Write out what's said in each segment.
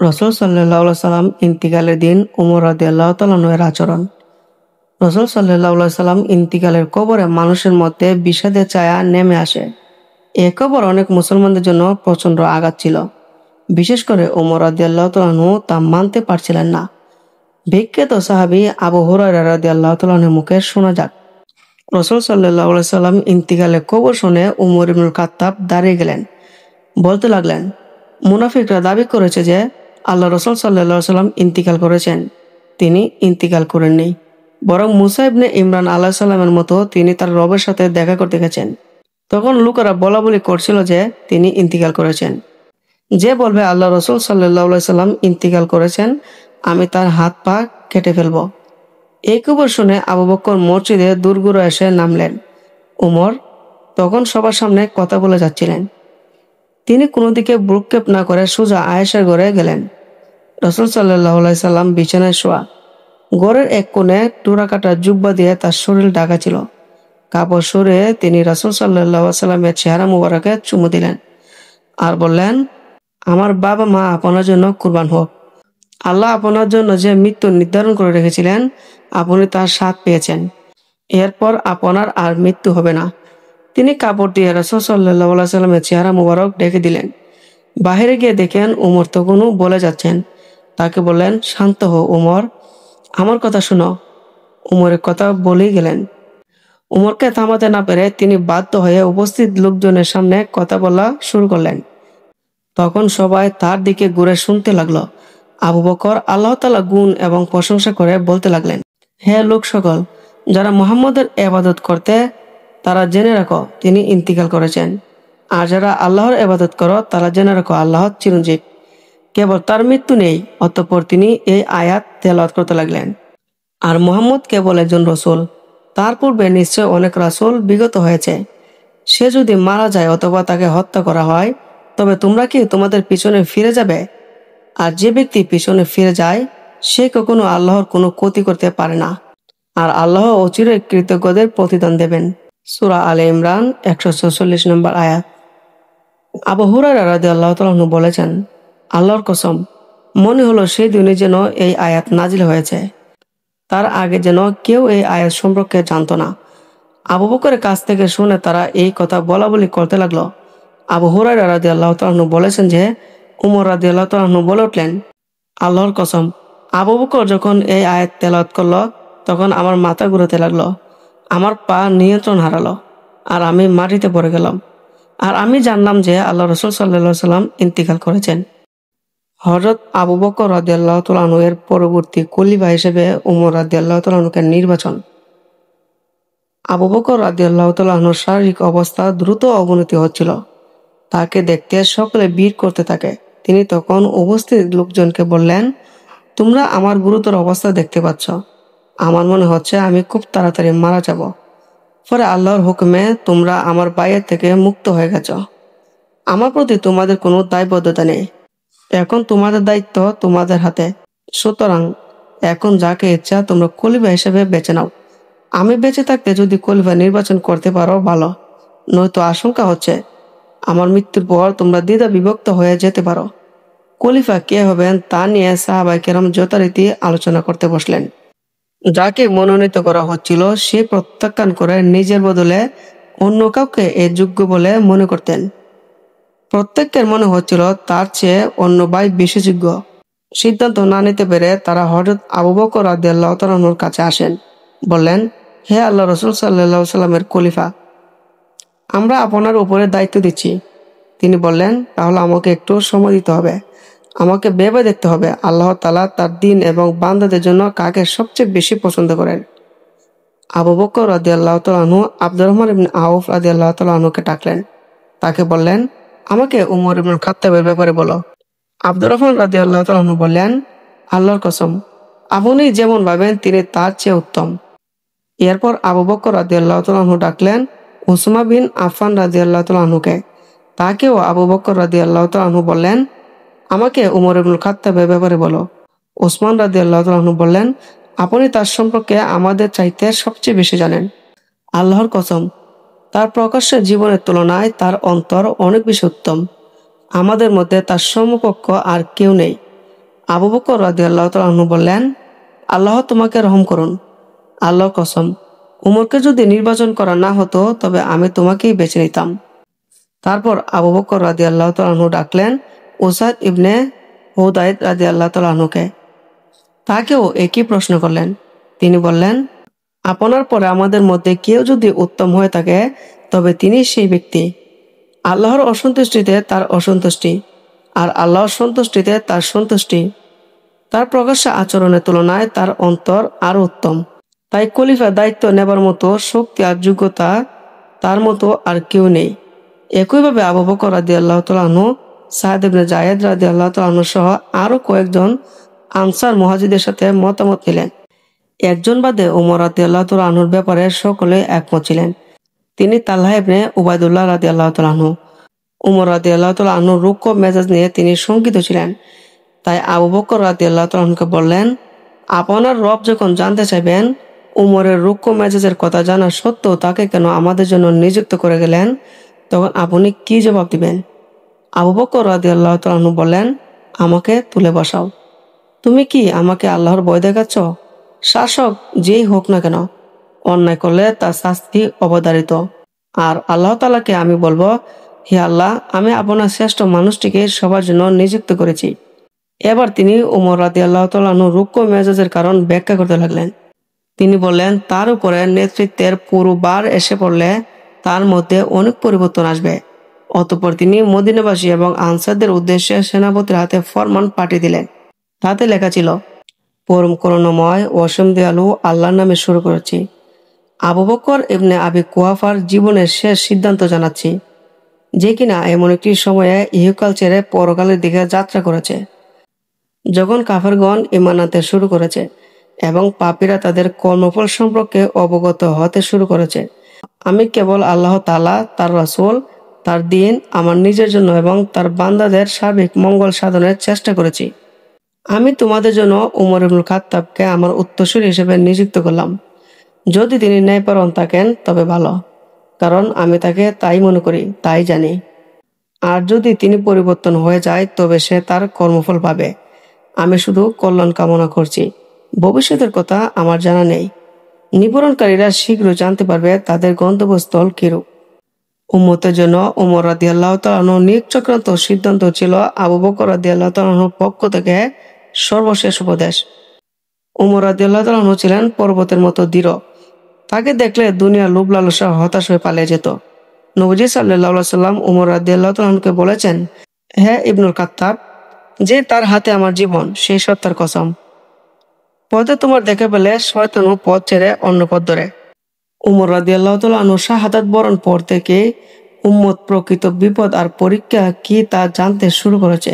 রসুল সাল্লাহ সাল্লাম ইন্তিকালের দিন উমর রাদিয়াল্লাহু তাআলা এর আচরণ। রসুল সাল্লাহ সাল্লাম ইন্তিকালের কবরে মানুষের মধ্যে বিষাদের ছায়া নেমে আসে। এ কবর অনেক মুসলমানদের জন্য প্রচন্ড আঘাত ছিল। বিশেষ করে উমর রাদিয়াল্লাহু তাআলা তা মানতে পারছিলেন না। বিখ্যাত সাহাবী আবু হুরায়রা রাদিয়াল্লাহু তাআলার মুখে শোনা যাক, রসুল সাল্লাহ সাল্লাম ইন্তিকালের কবর শুনে উমর ইবনুল খাত্তাব দাঁড়িয়ে গেলেন। বলতে লাগলেন, মুনাফিকরা দাবি করেছে যে আল্লাহ রসুল সাল্লাল্লাহু আলাইহি সাল্লাম ইন্তিকাল করেছেন। তিনি ইন্তিকাল করেননি, বরং মুসা ইবনে ইমরান আলাইহিস সালামের মতো তিনি তার রবের সাথে দেখা করতে গেছেন। তখন লোকেরা বলাবলি করছিল যে তিনি ইন্তিকাল করেছেন। যে বলবে আল্লাহ রসুল সাল্লাল্লাহু আলাইহি সাল্লাম ইন্তিকাল করেছেন, আমি তার হাত পা কেটে ফেলব। এই খবর শুনে আবু বকর মসজিদে দূরগুলো এসে নামলেন। উমর তখন সবার সামনে কথা বলে যাচ্ছিলেন। তিনি কোনো দিকে ভ্রুক্ষেপ না করে সোজা আয়েশার ঘরে গেলেন। রসুল সাল্লাল্লাহু আলাইহি সাল্লাম বিছানায় শোয়া। ঘরের এক কোণে টুরা কাটা জুব্বা দিয়ে তার শরীর ঢাকা ছিল। কাপড় সরিয়ে তিনি রসুল সাল্লাল্লাহু আলাইহি সাল্লামের চেহারা মুবারকে চুমু দিলেন আর বললেন, আমার বাবা মা আপনার জন্য কুরবান হোক। আল্লাহ আপনার জন্য যে মৃত্যু নির্ধারণ করে রেখেছিলেন, আপনি তার স্বাদ পেয়েছেন। এরপর আপনার আর মৃত্যু হবে না। তিনি কাপড় দিয়ে রাসূল সাল্লাল্লাহু আলাইহি সাল্লামের চেহারা মুবারক ঢেকে দিলেন। বাহিরে গিয়ে দেখেন উমর তখনও বলে যাচ্ছেন। তাকে বললেন, শান্ত হও উমর, আমার কথা শুনো। উমরের কথা বলেই গেলেন। উমরকে থামাতে না পেরে তিনি বাধ্য হয়ে উপস্থিত লোকজনের সামনে কথা বলা শুরু করলেন। তখন সবাই তার দিকে ঘুরে শুনতে লাগলো। আবু বকর আল্লাহ তাআলা গুণ এবং প্রশংসা করে বলতে লাগলেন, হে লোক সকল, যারা মুহাম্মদের ইবাদত করতে, তারা জেনে রাখো তিনি ইন্তিকাল করেছেন। আর যারা আল্লাহর ইবাদত করো, তারা জেনে রাখো আল্লাহ চিরঞ্জীব, কেবল তার মৃত্যু নেই। অতঃপর তিনি এই আয়াত তেলাওয়াত করতে লাগলেন, আর মুহাম্মদ কেবল একজন রসুল, তার পূর্বে নিশ্চয় অনেক রাসূল বিগত হয়েছে। সে যদি মারা যায় অথবা তাকে হত্যা করা হয়, তবে তোমরা কি তোমাদের পিছনে ফিরে যাবে? আর যে ব্যক্তি পিছনে ফিরে যায়, সে কখনো আল্লাহর কোনো ক্ষতি করতে পারে না। আর আল্লাহ অচিরেই কৃতজ্ঞদের প্রতিদান দেবেন। সূরা আলে ইমরান 146 নম্বর আয়াত। আবু হুরায়রা রাদিয়াল্লাহু তাআলা আনহু বলেছেন, আল্লাহর কসম, মনে হলো সেই দিনে যেন এই আয়াত নাজিল হয়েছে। তার আগে যেন কেউ এই আয়াত সম্পর্কে জানতো না। আবু বকরের কাছ থেকে শুনে তারা এই কথা বলাবলি করতে লাগলো। আবু হুরায়রা রাদিয়াল্লাহু তাআলা আনহু বলেছেন যে উমর রাদিয়াল্লাহু তাআলা আনহু বলে উঠলেন, আল্লাহর কসম, আবু বকর যখন এই আয়াত তেলাওয়াত করলো, তখন আমার মাথা ঘুরাতে লাগলো, আমার পা নিয়ন্ত্রণ হারালো, আর আমি মাটিতে পড়ে গেলাম। আর আমি জানলাম যে আল্লাহ রাসূল সাল্লাল্লাহু আলাইহি সাল্লাম ইন্তিকাল করেছেন। হযরত আবু বকর রাদিয়াল্লাহু তাআলা আনহু এর পরবর্তী খলিফা হিসেবে উমর রাদিয়াল্লাহু তাআলা আনহুকে নির্বাচন। আবু বকর রাদিয়াল্লাহু তাআলা আনহুর শারীরিক অবস্থা দ্রুত অবনতি হচ্ছিল। তাকে দেখতে সকলে ভিড় করতে থাকে। তিনি তখন উপস্থিত লোকজনকে বললেন, তোমরা আমার গুরুতর অবস্থা দেখতে পাচ্ছ। আমার মনে হচ্ছে আমি খুব তাড়াতাড়ি মারা যাব। পরে আল্লাহর হুকুমে তোমরা আমার বাইয়ের থেকে মুক্ত হয়ে গেছ। আমার প্রতি তোমাদের কোনো দায়বদ্ধতা নেই। এখন তোমাদের দায়িত্ব তোমাদের হাতে। সুতরাং এখন যাকে ইচ্ছা তোমরা খলিফা হিসেবে বেছে নাও। আমি বেঁচে থাকতে যদি খলিফা নির্বাচন করতে পারো ভালো, নয়তো আশঙ্কা হচ্ছে আমার মৃত্যুর পর তোমরা দ্বিধা বিভক্ত হয়ে যেতে পারো। খলিফা কে হবেন তা নিয়ে সাহাবায়ে কেরাম যথারীতি আলোচনা করতে বসলেন। যাকে মনোনীত করা হচ্ছিল সে প্রত্যাখ্যান করে নিজের বদলে অন্য কাউকে এ যোগ্য বলে মনে করতেন। প্রত্যেকের মনে হচ্ছিল তার চেয়ে অন্য ভাই বেশি যোগ্য। সিদ্ধান্ত না নিতে পেরে তারা হযরত আবু বকর রাদিয়াল্লাহু তাআলা আনহুর কাছে আসেন। বললেন, হে আল্লাহ রাসূল সাল্লাল্লাহু আলাইহি সাল্লামের খলিফা, আমরা আপনার উপরে দায়িত্ব দিচ্ছি। তিনি বললেন, তাহলে আমাকে একটু সময় দিতে হবে। আমাকে ভেবে দেখতে হবে আল্লাহ তাআলা তার দ্বীন এবং বান্দাদের জন্য কাকে সবচেয়ে বেশি পছন্দ করেন। আবু বকর রাদিয়াল্লাহু তাআলা আনহু আব্দুর রহমান ইবনে আউফ রাদিয়াল্লাহু তাআলা আনহুকে ডাকলেন। তাকে বললেন, আমাকে উমর ইবনুল খাত্তাবের ব্যাপারে বলো। আব্দুর রহমান রাদিয়াল্লাহু তাআলা আনহু বললেন, আল্লাহর কসম, আপনি যেমন ভাবেন তিনি তার চেয়ে উত্তম। এরপর আবু বকর রাদিয়াল্লাহু তাআলা আনহু ডাকলেন উসমান বিন আফফান রাদিয়াল্লাহু তাআলা আনহুকে। তাকেও আবু বকর রাদিয়াল্লাহু তাআলা আনহু বললেন, আমাকে উমর ইবনুল খাত্তাবের ব্যাপারে বলো। ওসমান রাদিয়াল্লাহু তাআলা আনহু বললেন, আপনি তার সম্পর্কে আমাদের চাইতে সবচেয়ে বেশি জানেন। আল্লাহর কসম, তার প্রকাশ্য জীবনের তুলনায় তার অন্তর অনেক বেশি উত্তম। আমাদের মধ্যে তার সমকক্ষ আর কেউ নেই। আবু বকর রাদিয়াল্লাহু তাআলা আনহু বললেন, আল্লাহ তোমাকে রহম করুন। আল্লাহর কসম, উমরকে যদি নির্বাচন করা না হতো তবে আমি তোমাকেই বেছে নিতাম। তারপর আবু বকর রাদিয়াল্লাহু তাআলা আনহু ডাকলেন উসাদ ইবনে হুদাইদ রাদিয়াল্লাহু তাআলা আনহুকে। তাকেও একই প্রশ্ন করলেন। তিনি বললেন, আপনার পরে আমাদের মধ্যে কেউ যদি উত্তম হয়ে থাকে তবে তিনি সেই ব্যক্তি। আল্লাহর অসন্তুষ্টিতে তার অসন্তুষ্টি, আর আল্লাহর সন্তুষ্টিতে তার সন্তুষ্টি। তার প্রকাশ্য আচরণের তুলনায় তার অন্তর আরো উত্তম। তাই খলিফার দায়িত্ব নেবার মতো শক্তি আর যোগ্যতা তার মতো আর কেউ নেই। একইভাবে আবু বকর রাদিয়াল্লাহু তাআলা আনহু, সাদ ইবনে জায়েদ রাদিয়াল্লাহু তাআলা আনহু সহ আরো কয়েকজন আনসার মুহাজিরদের সাথে মতামত নিলেন। একজন বাদে ওমর রাদিয়াল্লাহু তাআলা আনহুর ব্যাপারে সকলে একমত ছিলেন। তিনি তালহা ইবনে উবাইদুল্লাহ রাদিয়াল্লাহু তাআলা আনহু। ওমর রাদিয়াল্লাহু তাআলা আনহুর রুক্ষ মেজাজ নিয়ে তিনি শঙ্কিত ছিলেন। তাই আবু বকর রাদিয়াল্লাহু তাআলা আনহুকে বললেন, আপনার রব যখন জানতে চাইবেন উমরের রুক্ষ মেজাজের কথা জানা সত্ত্বেও তাকে কেন আমাদের জন্য নিযুক্ত করে গেলেন, তখন আপনি কি জবাব দিবেন? আবু বকর রাদিয়াল্লাহু তাআলা আনহু বললেন, আমাকে তুলে বসাও। তুমি কি আমাকে আল্লাহর ভয় দেখাচ্ছ? শাসক যেই হোক না কেন, অন্যায় করলে তার শাস্তি অবধারিত। আর আল্লাহ তাআলাকে আমি বলবো, হে আল্লাহ, আমি আপনার শ্রেষ্ঠ মানুষটিকে সবার জন্য নিযুক্ত করেছি। এবার তিনি ওমর রাদিয়াল্লাহু তাআলা আনহুর রুক্ষ মেজাজের কারণ ব্যাখ্যা করতে লাগলেন। তিনি বললেন, তার উপরে নেতৃত্বের পুরো বার এসে পড়লে তার মধ্যে অনেক পরিবর্তন আসবে। অতঃপর তিনি মদিনাবাসী এবং আনসারদের উদ্দেশ্যে সেনাপতির হাতে ফরমান পাঠিয়ে দিলেন। তাতে লেখা ছিল, পরম করুণাময় অসীম দয়ালু আল্লাহর নামে শুরু করেছি। আবু বকর ইবনে আবি কুহাফার জীবনের শেষ সিদ্ধান্ত জানাচ্ছি, যে কিনা এমন একটি সময়ে ইহকাল ছেড়ে পরকালের দিকে যাত্রা করেছে, যখন কাফেরগণ ঈমান আনতে শুরু করেছে এবং পাপীরা তাদের কর্মফল সম্পর্কে অবগত হতে শুরু করেছে। আমি কেবল আল্লাহ তাআলা, তার রাসূল, তার দ্বীন আমার নিজের জন্য এবং তার বান্দাদের সার্বিক মঙ্গল সাধনের চেষ্টা করেছি। আমি তোমাদের জন্য উমর ইবনুল খাত্তাবকে আমার উত্তরসূরি হিসেবে নিযুক্ত করলাম। যদি তিনি ন্যায়পরায়ণ থাকেন তবে ভালো, কারণ আমি তাকে তাই মনে করি, তাই জানি। আর যদি তিনি পরিবর্তন হয়ে যায় তবে সে তার কর্মফল পাবে। আমি শুধু কল্যাণ কামনা করছি, ভবিষ্যতের কথা আমার জানা নেই। নিবরণকারীরা শীঘ্র জানতে পারবে তাদের গন্তব্যস্থল কিরূপ। উম্মতের জন্য ওমর রাদিয়াল্লাহু তাআলা আনহুর নিকচক্রান্ত সিদ্ধান্ত ছিল আবু বকর রাদিয়াল্লাহু তাআলা আনহুর পক্ষ থেকে সর্বশেষ উপদেশ। ওমর রাদিয়াল্লাহু তাআলা আনহু ছিলেন পর্বতের মতো দৃঢ়। তাকে দেখলে দুনিয়ার লোভ লালসা হতাশ হয়ে পালিয়ে যেত। নবীজি সাল্লাল্লাহু আলাইহি সাল্লাম ওমর রাদিয়াল্লাহু তাআলা আনহুকে বলেছেন, হে ইবনুল খাত্তাব, যে তার হাতে আমার জীবন, সেই সত্তার কসম, পথে তোমার দেখে পেলে শয়তানও পথ ছেড়ে অন্য পথ ধরে। উমর রাদিয়াল্লাহু তাআলা আনহু শাহাদাত বরণ পর থেকে উম্মত প্রকৃত বিপদ আর পরীক্ষা কি তা জানতে শুরু করেছে।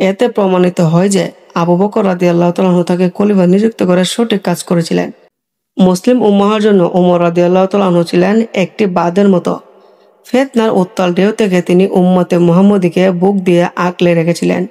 এতে প্রমাণিত হয় যে আবু বকর রাদিয়াল্লাহু তাআলা আনহু তাকে খলিফা নিযুক্ত করে সঠিক কাজ করেছিলেন। মুসলিম উম্মাহর জন্য ওমর রাদিয়াল্লাহু তাআলা আনহু ছিলেন একটি বাঁধের মতো। ফিতনার উত্তাল ঢেউ থেকে তিনি উম্মতে মুহাম্মদীকে বুক দিয়ে আঁকলে রেখেছিলেন।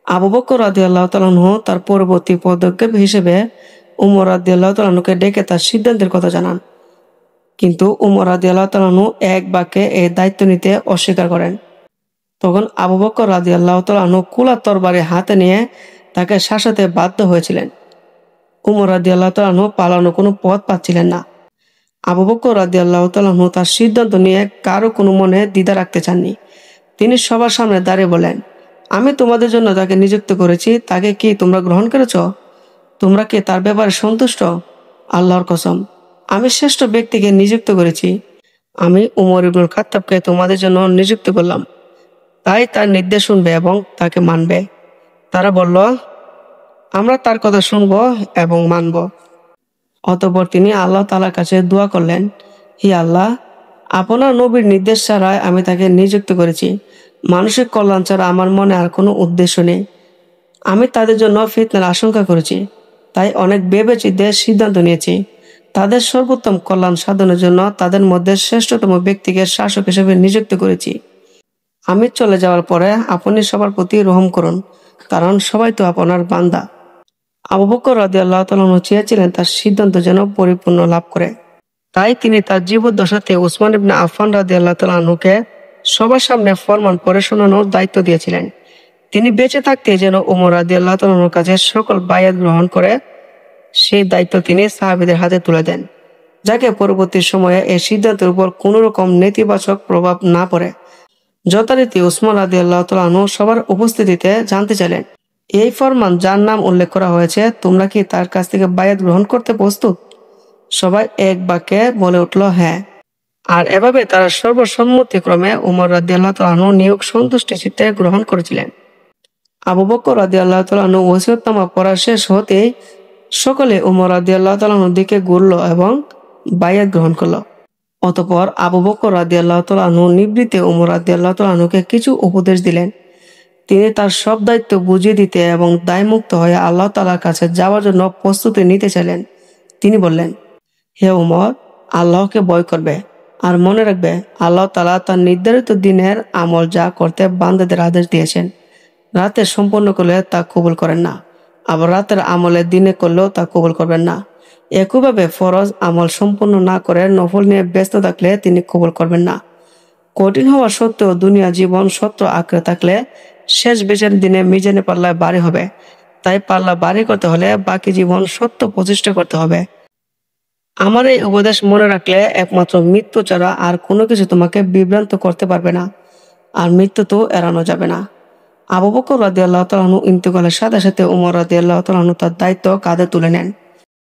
আবু বকর রাদিয়াল্লাহু তাআলা আনহু তার পরবর্তী পদক্ষেপ হিসেবে উমর রাদিয়াল্লাহু তাআলা আনহুকে ডেকে তার সিদ্ধান্তের কথা জানান। কিন্তু উমর রাদিয়াল্লাহু তাআলা আনহু এক বাক্যে এই দায়িত্ব নিতে অস্বীকার করেন। তখন আবু বকর রাদিয়াল্লাহু তাআলা আনহু কুলা তরবারি হাতে নিয়ে তাকে শাসাতে বাধ্য হয়েছিলেন। উমর রাদিয়াল্লাহু তাআলা আনহু পালানোর কোনো পথ পাচ্ছিলেন না। আবু বকর রাদিয়াল্লাহু তাআলা আনহু তার সিদ্ধান্ত নিয়ে কারো কোনো মনে দ্বিধা রাখতে চাননি। তিনি সবার সামনে দাঁড়িয়ে বলেন, আমি তোমাদের জন্য তাকে নিযুক্ত করেছি, তাকে কি তোমরা গ্রহণ করেছ? তোমরা কি তার ব্যাপারে সন্তুষ্ট? আল্লাহর কসম, আমি শ্রেষ্ঠ ব্যক্তিকে নিযুক্ত করেছি। আমি উমর ইবনুল খাত্তাবকে তোমাদের জন্য নিযুক্ত করলাম, তাই তার নির্দেশ শুনবে এবং তাকে মানবে। তারা বলল, আমরা তার কথা শুনব এবং মানব। অতঃপর তিনি আল্লাহ তাআলার কাছে দোয়া করলেন, হে আল্লাহ, আপনার নবীর নির্দেশ ছাড়াই আমি তাকে নিযুক্ত করেছি। মানসিক কল্যাণ ছাড়া আমার মনে আর কোনো উদ্দেশ্য নেই। আমি তাদের জন্য ফিতনার আশঙ্কা করেছি, তাই অনেক ভেবেচিন্তে সিদ্ধান্ত নিয়েছি। তাদের সর্বোত্তম কল্যাণ সাধনের জন্য তাদের মধ্যে শ্রেষ্ঠতম ব্যক্তিকে শাসক হিসেবে নিযুক্ত করেছি। আমি চলে যাওয়ার পরে আপনি সবার প্রতি রহম করুন, কারণ সবাই তো আপনার বান্দা। আবু বকর রাদিয়াল্লাহু তাআলা আনহু চেয়েছিলেন তার সিদ্ধান্ত যেন পরিপূর্ণ লাভ করে। তাই তিনি তার জীবদ্দশাতে উসমান ইবনে আফফান রাদিয়াল্লাহু তাআলা আনহুকে সবার সামনে ফরমান পড়ে শোনানোর দায়িত্ব দিয়েছিলেন। তিনি বেঁচে থাকতে যেন উমর রাদিয়াল্লাহু তাআলার কাছে সকল বায়াত গ্রহণ করে সেই দায়িত্ব তিনি সাহাবীদের হাতে তুলে দেন, যাতে পরবর্তী সময়ে এই সিদ্ধান্তের উপর কোনো রকম নেতিবাচক প্রভাব না পড়ে। যথারীতি উসমান রাদিয়াল্লাহু তাআলা আনহু সবার উপস্থিতিতে জানতে চাইলেন, এই ফরমান যার নাম উল্লেখ করা হয়েছে, তোমরা কি তার কাছ থেকে বায়াত গ্রহণ করতে প্রস্তুত? সবাই এক বাক্যে বলে উঠল, হ্যাঁ। আর এভাবে তারা সর্বসম্মতিক্রমে উমর রাদিয়াল্লাহু তাআলা আনহু নিয়োগ সন্তুষ্টি চিত্তে গ্রহণ করেছিলেন। আবু বকর রাদিয়াল্লাহু তাআলা আনহু ওসিয়তনামা পড়া শেষ হতেই সকলে উমর রাদিয়াল্লাহু তাআলা আনহুর দিকে ঘুরল এবং বায়াত গ্রহণ করলো। অতঃপর আবু বকর রাদিয়াল্লাহু তাআলা আনহু নিবৃত্তে উমর রাদিয়াল্লাহু তাআলা আনহুকে কিছু উপদেশ দিলেন। তিনি তার সব দায়িত্ব বুঝিয়ে দিতে এবং দায়মুক্ত হয়ে আল্লাহ তাআলার কাছে যাওয়ার জন্য প্রস্তুতি নিতে চাইলেন। তিনি বললেন, হে উমর, আল্লাহকে ভয় করবে আর মনে রাখবে, আল্লাহ তাআলা তার নির্ধারিত দিনের আমল যা করতে বান্দাদের আদেশ দিয়েছেন, রাতে সম্পন্ন করলে তা কবুল করেন না, আবার রাতের আমলে দিনে করলেও তা কবুল করবেন না। একইভাবে ফরজ আমল সম্পন্ন না করে নফল নিয়ে ব্যস্ত থাকলে তিনি কবুল করবেন না। কঠিন হওয়া সত্ত্বেও দুনিয়া জীবন সত্য আঁকড়ে থাকলে শেষ বিচার দিনে মিজানে পাল্লায় ভারী হবে। তাই পাল্লা ভারী করতে হলে বাকি জীবন সত্য প্রতিষ্ঠা করতে হবে। আমার এই উপদেশ মনে রাখলে একমাত্র মৃত্যু ছাড়া আর কোনো কিছু তোমাকে বিভ্রান্ত করতে পারবে না, আর মৃত্যু তো এড়ানো যাবে না। আবু বকর রাদিয়াল্লাহু তাআলা আনহু ইন্তেকালের সাথে সাথে উমর রাদিয়াল্লাহু তাআলা আনহু তার দায়িত্ব কাঁধে তুলে নেন।